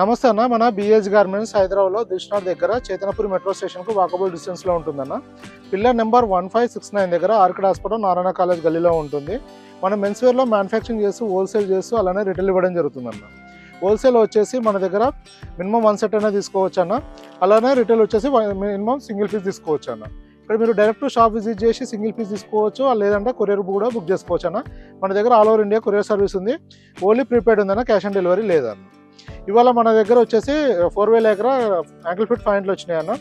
నమస్తే అన్న. మన బిఎస్ గార్మెంట్స్ హైదరాబాద్లో దిల్షుఖ్నగర్ దగ్గర చేతనపురి మెట్రో స్టేషన్కు వాకబుల్ డిస్టెన్స్లో ఉంటుందన్న. పిల్లర్ నెంబర్ 1569 దగ్గర ఆర్కిడ్ హాస్పిటల్ నారాయణ కాలేజ్ గల్లీలో ఉంటుంది. మనం మెన్స్వేర్లో మ్యానుఫ్యాక్చరింగ్ చేస్తూ హోల్సేల్ చేస్తూ అలానే రిటైల్ ఇవ్వడం జరుగుతుందన్న. హోల్సేల్ వచ్చేసి మన దగ్గర మినిమం 1 సెట్ అయినా తీసుకోవచ్చు అన్న. అలానే రిటైల్ వచ్చేసి మినిమం సింగిల్ పీస్ తీసుకోవచ్చు అన్న. ఇక్కడ మీరు డైరెక్ట్ షాప్ విజిట్ చేసి సింగిల్ పీస్ తీసుకోవచ్చు, లేదంటే కొరియర్ కూడా బుక్ చేసుకోవచ్చు అన్న. మన దగ్గర all over India courier service ఉంది. ఓన్లీ ప్రీపెయిడ్ ఉందన్న, క్యాష్ ఆన్ డెలివరీ లేదన్న. ఇవాళ మన దగ్గర వచ్చేసి 4 ఎకరా యాంకిల్ ఫిట్ పాయింట్లు వచ్చినాయి అన్న.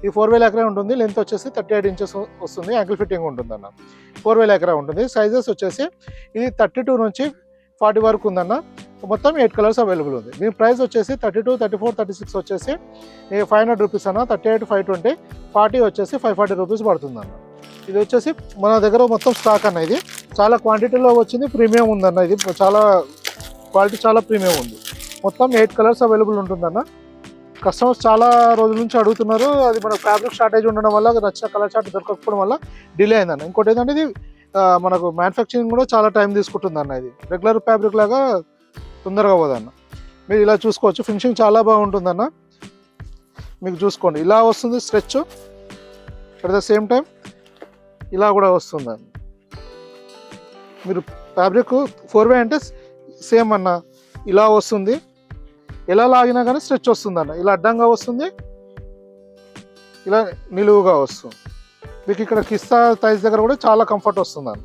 ఈ 4 ఎకరా ఉంటుంది. లెంత్ వచ్చేసి 38 ఇంచెస్ వస్తుంది. యాంకిల్ ఫిట్టింగ్ ఉంటుంది అన్న. 4 ఎకరా ఉంటుంది. సైజెస్ వచ్చేసి ఇది 32 నుంచి 40 వరకు ఉందన్న. మొత్తం 8 కలర్స్ అవైలబుల్ ఉంది. దీని ప్రైస్ వచ్చేసి 32, 34, 36 వచ్చేసి 500 రూపీస్ అన్న. 38 520, 40 వచ్చేసి 540 రూపీస్ పడుతుంది అన్న. ఇది వచ్చేసి మన దగ్గర మొత్తం స్టాక్ అన్న. ఇది చాలా క్వాంటిటీలో వచ్చింది, ప్రీమియం ఉందన్న. ఇది చాలా క్వాలిటీ చాలా ప్రీమియం ఉంది. మొత్తం 8 కలర్స్ అవైలబుల్ ఉంటుందన్న. కస్టమర్స్ చాలా రోజుల నుంచి అడుగుతున్నారు. అది మన ఫ్యాబ్రిక్ షార్టేజ్ ఉండడం వల్ల నచ్చిన కలర్ చార్ట్ దొరకకపోవడం వల్ల డిలే అయిందన్న. ఇంకోటి ఏంటంటే ఇది మనకు మ్యానుఫ్యాక్చరింగ్ కూడా చాలా టైం తీసుకుంటుందన్న. ఇది రెగ్యులర్ ఫ్యాబ్రిక్ లాగా తొందరగా పోదన్న. మీరు ఇలా చూసుకోవచ్చు, ఫినిషింగ్ చాలా బాగుంటుందన్న. మీకు చూసుకోండి, ఇలా వస్తుంది stretch. At the same time ఇలా కూడా వస్తుందండి. మీరు ఫ్యాబ్రిక్ 4 అంటే సేమ్ అన్న, ఇలా వస్తుంది. ఎలా లాగినా కానీ స్ట్రెచ్ వస్తుంది అన్న. ఇలా అడ్డంగా వస్తుంది, ఇలా నిలువుగా వస్తుంది. మీకు ఇక్కడ కిస్తా థైస్ దగ్గర కూడా చాలా కంఫర్ట్ వస్తుంది అన్న.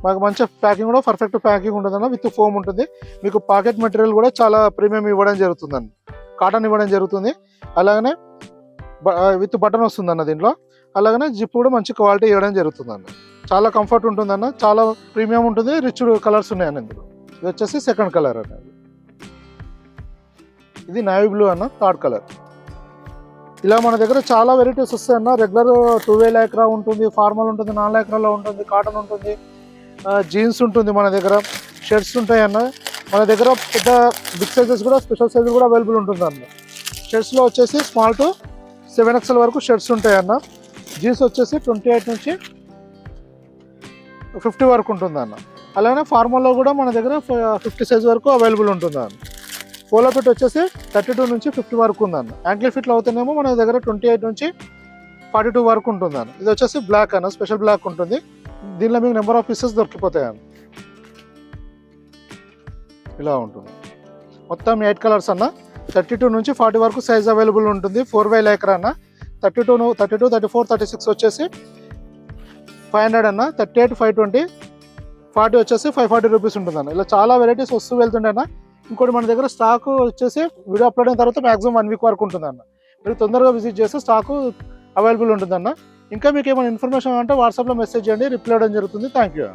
మాకు మంచి ప్యాకింగ్ కూడా పర్ఫెక్ట్ ప్యాకింగ్ ఉంటుంది అన్న. విత్ ఫోమ్ ఉంటుంది. మీకు పాకెట్ మెటీరియల్ కూడా చాలా ప్రీమియం ఇవ్వడం జరుగుతుంది అన్న. కాటన్ ఇవ్వడం జరుగుతుంది. అలాగనే విత్ బటన్ వస్తుంది అన్న దీంట్లో. అలాగనే జిప్ కూడా మంచి క్వాలిటీ ఇవ్వడం జరుగుతుంది అన్న. చాలా కంఫర్ట్ ఉంటుందన్న. చాలా ప్రీమియం ఉంటుంది. రిచ్ కలర్స్ ఉన్నాయన్న ఇందులో. ఇది వచ్చేసి సెకండ్ కలర్ అన్న. ఇది నావీ బ్లూ అన్న, థర్డ్ కలర్. ఇలా మన దగ్గర చాలా వెరైటీస్ వస్తాయి అన్న. రెగ్యులర్ 12 ఎకరా ఉంటుంది, ఫార్మల్ ఉంటుంది, 4 ఎకరాలో ఉంటుంది, కాటన్ ఉంటుంది, జీన్స్ ఉంటుంది. మన దగ్గర షర్ట్స్ ఉంటాయి అన్న. మన దగ్గర పెద్ద బిగ్ సైజెస్ కూడా, స్పెషల్ సైజెస్ కూడా అవైలబుల్ ఉంటుంది అన్న. షర్ట్స్లో వచ్చేసి స్మాల్ టు 7XL వరకు షర్ట్స్ ఉంటాయి అన్న. జీన్స్ వచ్చేసి 28 నుంచి 50 వరకు ఉంటుంది అన్న. అలానే ఫార్మల్లో కూడా మన దగ్గర 50 సైజ్ వరకు అవైలబుల్ ఉంటుంది అన్న. పోలో ఫిట్ వచ్చేసి 32 నుంచి 50 వరకు ఉందన్న. యాంకిల్ ఫిట్లు అవుతానేమో మన దగ్గర 28 నుంచి 42 వరకు ఉంటుంది అన్న. ఇది వచ్చేసి బ్లాక్ అన్న, స్పెషల్ బ్లాక్ ఉంటుంది. దీనిలో మీకు నెంబర్ ఆఫ్ పీసెస్ దొరికిపోతాయి అన్న. ఇలా ఉంటుంది. మొత్తం 8 కలర్స్ అన్న. 32 నుంచి 40 వరకు సైజ్ అవైలబుల్ ఉంటుంది. 4 ఎకరా అన్న. 32, 34, 36 వచ్చేసి 500 అన్న. 38 520, 40 వచ్చేసి 540 రూపీస్ ఉంటుందన్న. ఇలా చాలా వెరైటీస్ వస్తూ వెళ్తుండే అన్న. ఇంకోటి మన దగ్గర స్టాక్ వచ్చేసి వీడియో అప్లోడ్ అయిన తర్వాత మ్యాక్సిమం 1 వీక్ వరకు ఉంటుందన్న. మీరు తొందరగా విజిట్ చేస్తే స్టాకు అవైలబుల్ ఉంటుందన్న. ఇంకా మీకు ఏమైనా ఇన్ఫర్మేషన్ అంటే వాట్సాప్లో మెసేజ్ చేయండి, రిప్లై ఇవ్వడం జరుగుతుంది. Thank you.